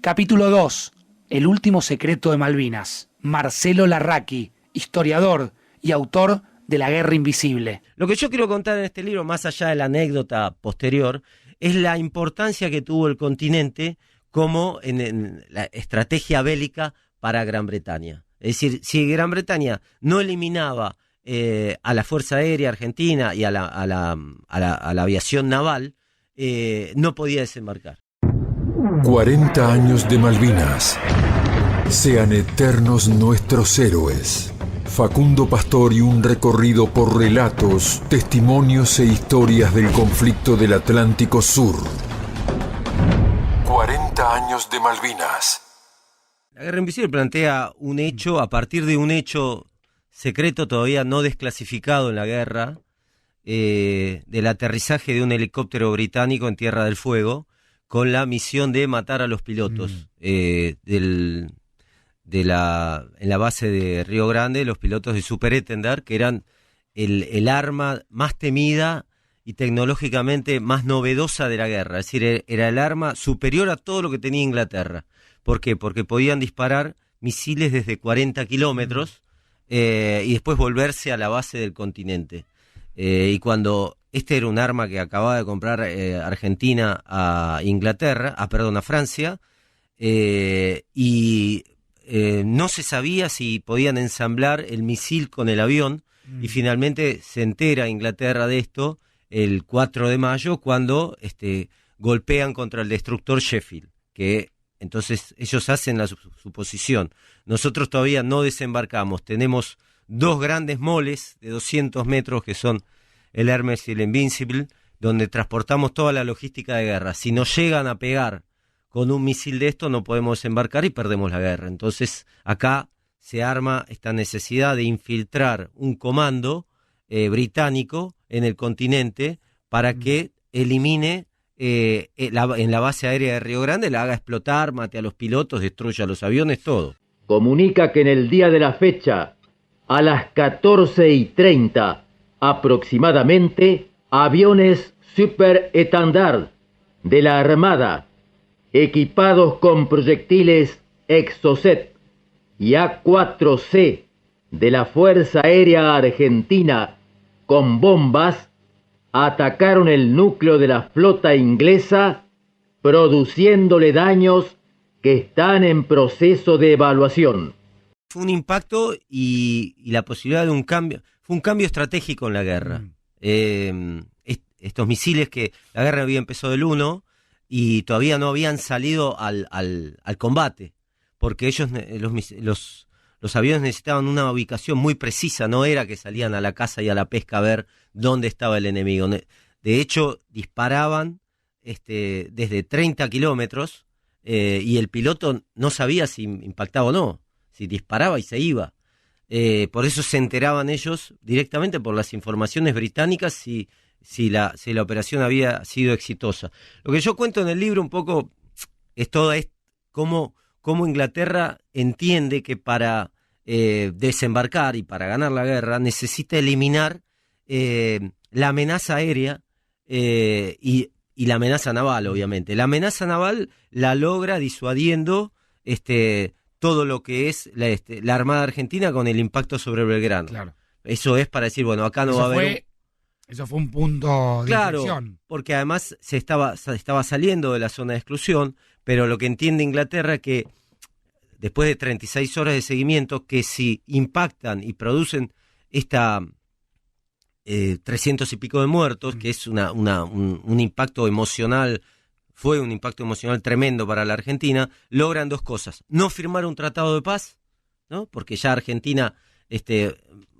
Capítulo 2. El último secreto de Malvinas. Marcelo Larraqui, historiador y autor de La Guerra Invisible. Lo que yo quiero contar en este libro, más allá de la anécdota posterior, es la importancia que tuvo el continente como en la estrategia bélica para Gran Bretaña. Es decir, si Gran Bretaña no eliminaba a la Fuerza Aérea Argentina y a la aviación naval, no podía desembarcar. 40 años de Malvinas. Sean eternos nuestros héroes. Facundo Pastor y un recorrido por relatos, testimonios e historias del conflicto del Atlántico Sur. 40 años de Malvinas. La Guerra Invisible plantea un hecho, a partir de un hecho secreto todavía no desclasificado en la guerra, del aterrizaje de un helicóptero británico en Tierra del Fuego, con la misión de matar a los pilotos en la base de Río Grande, los pilotos de Super Étendard, que eran el arma más temida y tecnológicamente más novedosa de la guerra. Es decir, era el arma superior a todo lo que tenía Inglaterra. ¿Por qué? Porque podían disparar misiles desde 40 kilómetros y después volverse a la base del continente. Y cuando este era un arma que acababa de comprar Argentina a Francia, no se sabía si podían ensamblar el misil con el avión, y finalmente se entera Inglaterra de esto el 4 de mayo cuando golpean contra el destructor Sheffield, que entonces ellos hacen la suposición. Nosotros todavía no desembarcamos, tenemos dos grandes moles de 200 metros que son el Hermes y el Invincible, donde transportamos toda la logística de guerra. Si nos llegan a pegar con un misil de esto, no podemos desembarcar y perdemos la guerra. Entonces acá se arma esta necesidad de infiltrar un comando británico en el continente para que elimine en la base aérea de Río Grande, la haga explotar, mate a los pilotos, destruya los aviones, todo. Comunica que en el día de la fecha, a las 14:30 aproximadamente, aviones Super Étendard de la Armada, equipados con proyectiles Exocet y A4C de la Fuerza Aérea Argentina con bombas, atacaron el núcleo de la flota inglesa, produciéndole daños que están en proceso de evaluación. Fue un impacto y la posibilidad de un cambio, fue un cambio estratégico en la guerra. Estos misiles que la guerra había empezado el 1 y todavía no habían salido al combate, porque ellos, los aviones necesitaban una ubicación muy precisa, no era que salían a la caza y a la pesca a ver dónde estaba el enemigo. De hecho, disparaban desde 30 kilómetros y el piloto no sabía si impactaba o no, si disparaba y se iba. Por eso se enteraban ellos directamente por las informaciones británicas si la operación había sido exitosa. Lo que yo cuento en el libro un poco es cómo Inglaterra entiende que para desembarcar y para ganar la guerra necesita eliminar la amenaza aérea y la amenaza naval, obviamente. La amenaza naval la logra disuadiendo todo lo que es la Armada Argentina con el impacto sobre Belgrano. Claro. Eso es para decir, bueno, acá no va a haber... Eso fue un punto de inflexión. Porque además se estaba saliendo de la zona de exclusión, pero lo que entiende Inglaterra es que después de 36 horas de seguimiento, que si impactan y producen 300 y pico de muertos, que es un impacto emocional, fue un impacto emocional tremendo para la Argentina, logran dos cosas: no firmar un tratado de paz, ¿no? Porque ya Argentina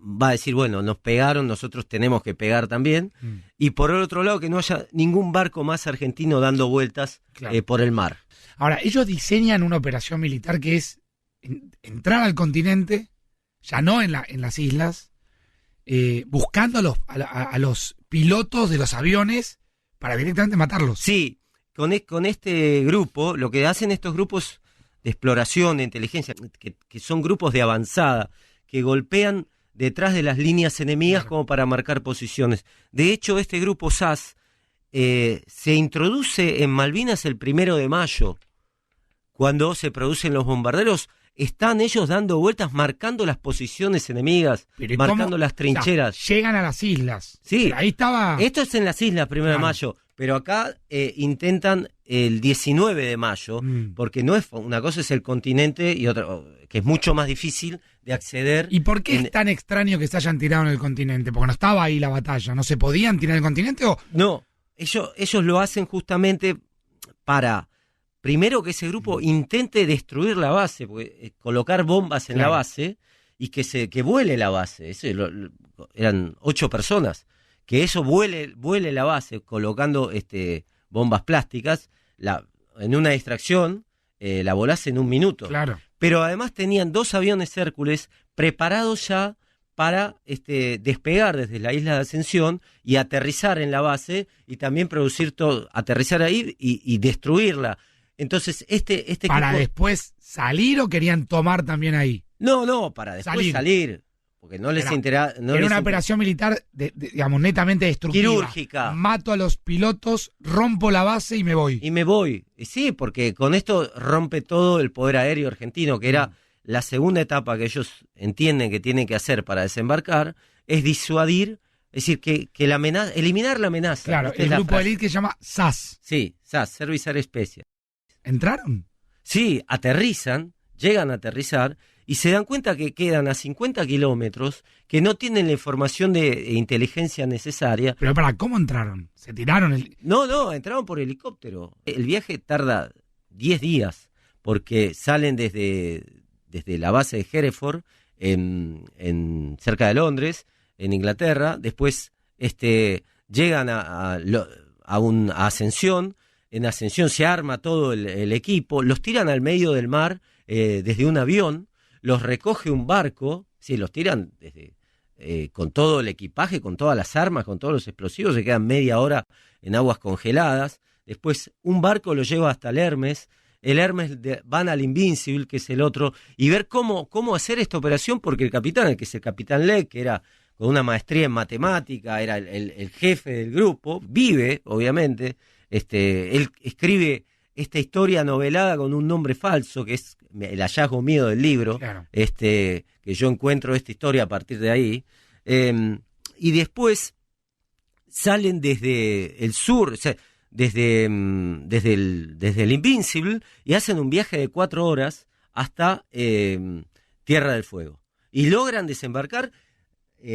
va a decir, bueno, nos pegaron, nosotros tenemos que pegar también, y por el otro lado que no haya ningún barco más argentino dando vueltas por el mar. Ahora, ellos diseñan una operación militar que es entrar al continente, ya no en las islas, buscando a los pilotos de los aviones para directamente matarlos. Sí, con este grupo, lo que hacen estos grupos de exploración, de inteligencia, que son grupos de avanzada, que golpean detrás de las líneas enemigas como para marcar posiciones. De hecho, este grupo SAS se introduce en Malvinas el 1 de mayo, cuando se producen los bombarderos, están ellos dando vueltas, marcando las posiciones enemigas, marcando las trincheras. O sea, llegan a las islas. Sí. Pero ahí estaba... Esto es en las islas, 1 de mayo, pero acá intentan el 19 de mayo, porque no es una cosa es el continente y otra que es mucho más difícil de acceder. ¿Y por qué es tan extraño que se hayan tirado en el continente? Porque no estaba ahí la batalla, ¿no se podían tirar en el continente o...? No, ellos lo hacen justamente para... Primero que ese grupo intente destruir la base, colocar bombas en la base y que vuele la base. Eran 8 personas. Que eso vuele la base colocando bombas plásticas. En una distracción la volase en 1 minuto. Claro. Pero además tenían 2 aviones Hércules preparados ya para despegar desde la isla de Ascensión y aterrizar en la base y también producir todo, aterrizar ahí y destruirla. Entonces, ¿para equipo... después salir o querían tomar también ahí? No, para después salir. Porque no les interesa. Era una operación militar, digamos, netamente destructiva. Quirúrgica. Mato a los pilotos, rompo la base y me voy. Y sí, porque con esto rompe todo el poder aéreo argentino, que era la segunda etapa que ellos entienden que tienen que hacer para desembarcar, es disuadir, es decir, que la amenaza, eliminar la amenaza. Claro, el grupo de élite que se llama SAS. Sí, SAS, Service Air Special. ¿Entraron? Sí, aterrizan, llegan a aterrizar y se dan cuenta que quedan a 50 kilómetros, que no tienen la información de inteligencia necesaria. Pero ¿cómo entraron? ¿Se tiraron? No, entraron por helicóptero. El viaje tarda 10 días, porque salen desde la base de Hereford, cerca de Londres, en Inglaterra, después llegan a Ascensión. En Ascensión se arma todo el equipo, los tiran al medio del mar desde un avión, los recoge un barco, sí, los tiran con todo el equipaje, con todas las armas, con todos los explosivos, se quedan media hora en aguas congeladas, después un barco los lleva hasta el Hermes van al Invincible, que es el otro, y ver cómo hacer esta operación, porque el capitán, que es el capitán Leck, que era con una maestría en matemática, era el jefe del grupo, vive, obviamente. Él escribe esta historia novelada con un nombre falso, que es el hallazgo mío del libro, claro. Que yo encuentro esta historia a partir de ahí, y después salen desde el sur, o sea, desde el Invincible, y hacen un viaje de 4 horas hasta Tierra del Fuego, y logran desembarcar,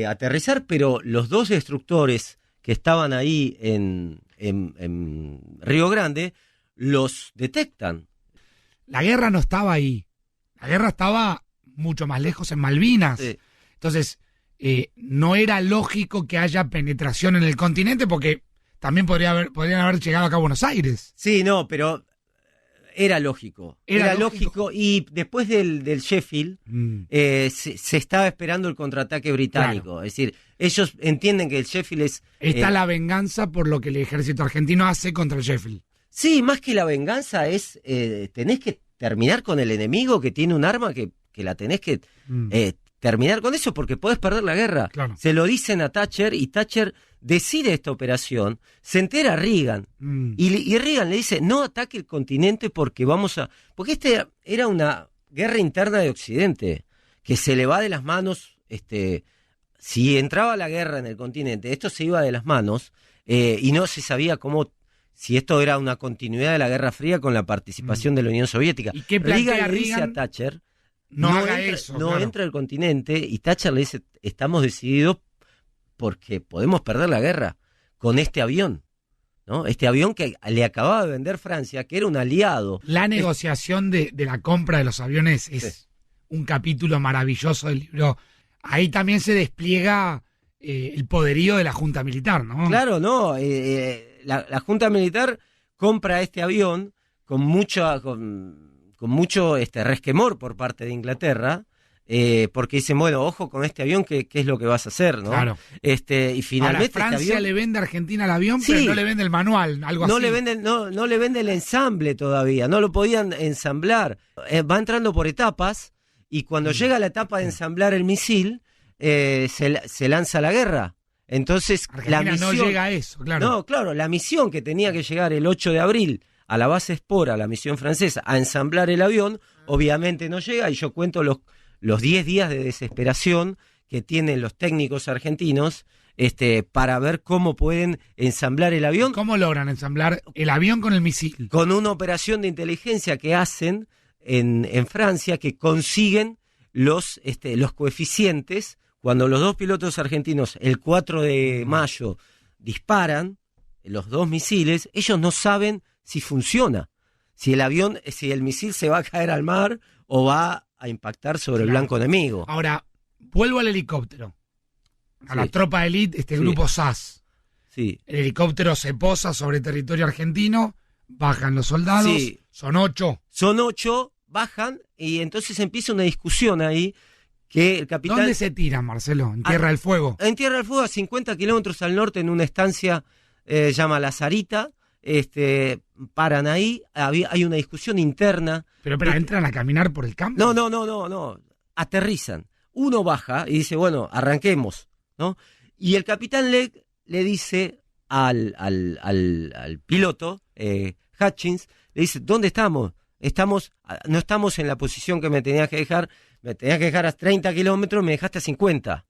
aterrizar, pero los 2 destructores que estaban ahí en Río Grande los detectan. La guerra no estaba ahí. La guerra estaba mucho más lejos, en Malvinas. Sí. Entonces, no era lógico que haya penetración en el continente, porque también podrían haber llegado acá a Buenos Aires. Sí, no, pero era lógico. Era lógico. Y después del Sheffield se estaba esperando el contraataque británico. Claro. Es decir, ellos entienden que el Sheffield es... Está la venganza por lo que el ejército argentino hace contra el Sheffield. Sí, más que la venganza es... tenés que terminar con el enemigo que tiene un arma que la tenés que... terminar con eso, porque podés perder la guerra. Claro. Se lo dicen a Thatcher, y Thatcher decide esta operación, se entera Reagan, y Reagan le dice, no ataque el continente porque porque era una guerra interna de Occidente, que se le va de las manos, si entraba la guerra en el continente, esto se iba de las manos, y no se sabía si esto era una continuidad de la Guerra Fría con la participación de la Unión Soviética. ¿Y qué plantea Reagan le dice a Thatcher, no entra el continente, y Thatcher le dice, estamos decididos porque podemos perder la guerra con este avión, ¿no? Este avión que le acababa de vender Francia, que era un aliado. La negociación de la compra de los aviones es un capítulo maravilloso del libro. Ahí también se despliega el poderío de la Junta Militar, ¿no? Claro, no. La Junta Militar compra este avión con mucho resquemor por parte de Inglaterra, porque dicen, bueno, ojo con este avión, ¿qué es lo que vas a hacer? ¿no? Claro. Y finalmente Francia este avión... le vende a Argentina el avión, pero no le vende el manual, algo así. No le vende el ensamble todavía, no lo podían ensamblar. Va entrando por etapas, y cuando llega la etapa de ensamblar el misil, se lanza la guerra. Entonces Argentina la misión no llega a eso, claro. No, claro, la misión que tenía que llegar el 8 de abril a la base Spora, la misión francesa, a ensamblar el avión. Obviamente no llega, y yo cuento los 10 días de desesperación que tienen los técnicos argentinos para ver cómo pueden ensamblar el avión. ¿Cómo logran ensamblar el avión con el misil? Con una operación de inteligencia que hacen en Francia, que consiguen los coeficientes. Cuando los dos pilotos argentinos el 4 de mayo disparan los dos misiles, ellos no saben si funciona, si el misil se va a caer al mar o va a impactar sobre el blanco enemigo. Ahora, vuelvo al helicóptero, a la tropa de élite, grupo SAS. Sí. El helicóptero se posa sobre territorio argentino, bajan los soldados, son 8. Son 8, bajan, y entonces empieza una discusión ahí. Que el capitán... ¿Dónde se tiran, Marcelo? ¿En Tierra del Fuego? En Tierra del Fuego, a 50 kilómetros al norte, en una estancia llama La Sarita. Paran ahí, hay una discusión interna. Pero ¿entran a caminar por el campo? No. Aterrizan. Uno baja y dice, bueno, arranquemos, ¿no? Y el capitán le dice al piloto, Hutchins, le dice, ¿dónde estamos? No estamos en la posición que me tenías que dejar a 30 kilómetros, me dejaste a 50.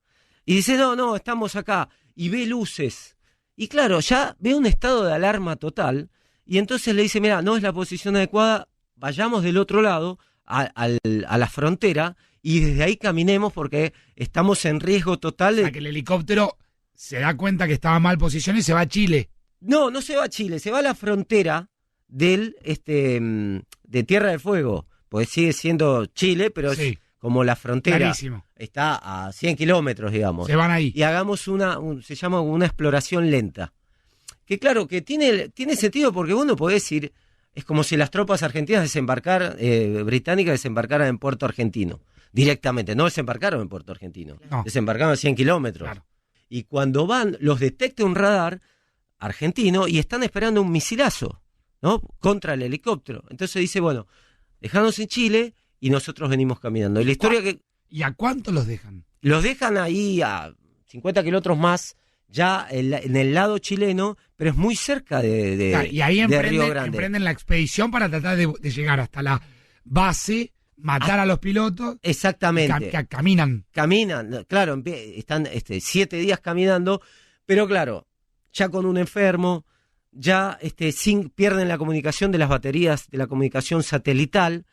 Y dice, no, estamos acá. Y ve luces. Y claro, ya ve un estado de alarma total. Y entonces le dice, mira, no es la posición adecuada, vayamos del otro lado, a la frontera, y desde ahí caminemos porque estamos en riesgo total. O sea, que el helicóptero se da cuenta que estaba mal posicionado y se va a Chile. No se va a Chile, se va a la frontera de Tierra del Fuego. Pues sigue siendo Chile, pero sí, es como la frontera. Clarísimo. Está a 100 kilómetros, digamos. Se van ahí. Y hagamos se llama una exploración lenta. Que claro, que tiene sentido, porque uno puede decir, es como si las tropas argentinas británicas desembarcaran en Puerto Argentino. Directamente, no desembarcaron en Puerto Argentino. No. Desembarcaron a 100 kilómetros. Claro. Y cuando van, los detecta un radar argentino y están esperando un misilazo, ¿no? Contra el helicóptero. Entonces dice, bueno, dejanos en Chile y nosotros venimos caminando. Y la historia ¿Y a cuánto los dejan? Los dejan ahí a 50 kilómetros más, ya en el lado chileno, pero es muy cerca de Y ahí Río Grande. emprenden la expedición para tratar de llegar hasta la base, matar a los pilotos. Exactamente. Caminan. Caminan, claro, están 7 días caminando, pero claro, ya con un enfermo, ya pierden la comunicación de las baterías de la comunicación satelital,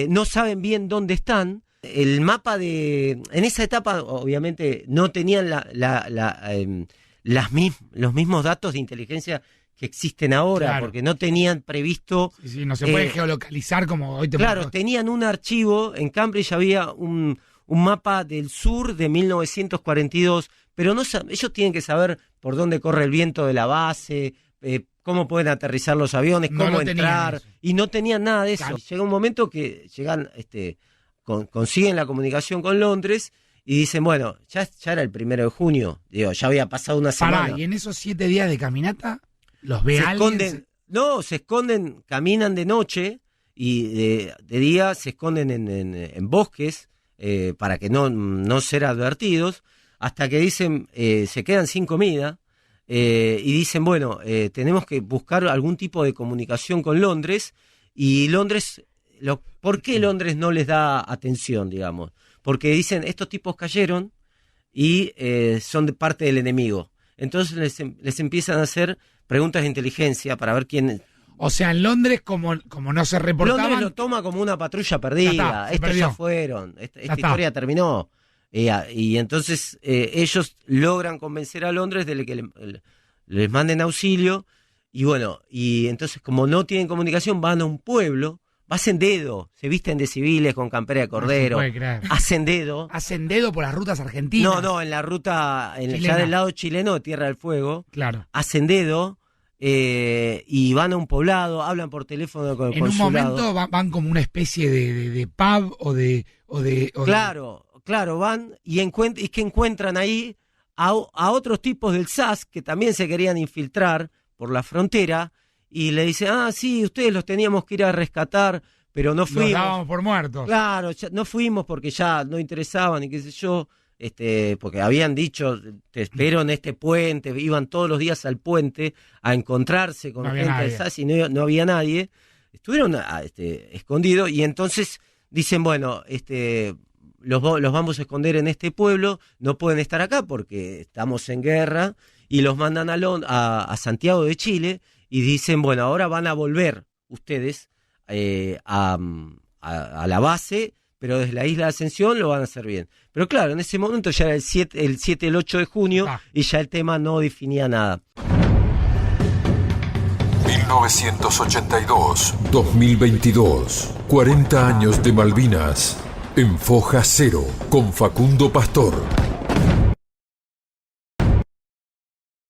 no saben bien dónde están. El mapa en esa etapa obviamente no tenían los mismos datos de inteligencia que existen ahora, claro, porque no tenían previsto. Sí, no se puede geolocalizar como hoy te Claro, tenían un archivo, en Cambridge había un mapa del sur de 1942, pero ellos tienen que saber por dónde corre el viento de la base, cómo pueden aterrizar los aviones, cómo entrar, y no tenían nada de eso. Claro. Llega un momento que llegan, consiguen la comunicación con Londres y dicen, bueno, ya era el 1 de junio, ya había pasado una semana. Y en esos 7 días de caminata, ¿los ve alguien? Se esconden, caminan de noche y de día se esconden en bosques para que no ser advertidos, hasta que dicen, se quedan sin comida. Y dicen, bueno, tenemos que buscar algún tipo de comunicación con Londres, y Londres, ¿por qué Londres no les da atención, digamos? Porque dicen, estos tipos cayeron y son de parte del enemigo. Entonces les empiezan a hacer preguntas de inteligencia para ver quién... O sea, en Londres, como no se reportaban... Londres lo toma como una patrulla perdida. Estos ya fueron, esta historia terminó. Y entonces ellos logran convencer a Londres de que les manden auxilio, y bueno, y entonces como no tienen comunicación, van a un pueblo, hacen dedo, se visten de civiles con campera de cordero, hacen dedo. Hacen dedo por las rutas argentinas. No, en la ruta, ya del lado chileno de Tierra del Fuego, claro, hacen dedo, y van a un poblado, hablan por teléfono con el consulado. En un momento van como una especie de pub o de Claro, van y que encuentran ahí a otros tipos del SAS que también se querían infiltrar por la frontera, y le dicen, sí, ustedes los teníamos que ir a rescatar, pero no fuimos. Los dábamos por muertos. Claro, no fuimos porque ya no interesaban y qué sé yo. porque habían dicho, te espero en este puente, iban todos los días al puente a encontrarse con gente del SAS y no había nadie, estuvieron escondidos y entonces dicen, bueno, los vamos a esconder en este pueblo, no pueden estar acá porque estamos en guerra, y los mandan a Santiago de Chile y dicen, bueno, ahora van a volver ustedes a la base, pero desde la isla de Ascensión lo van a hacer bien. Pero claro, en ese momento ya era el 8 de junio y ya el tema no definía nada. 1982-2022, 40 años de Malvinas, en Foja Cero, con Facundo Pastor.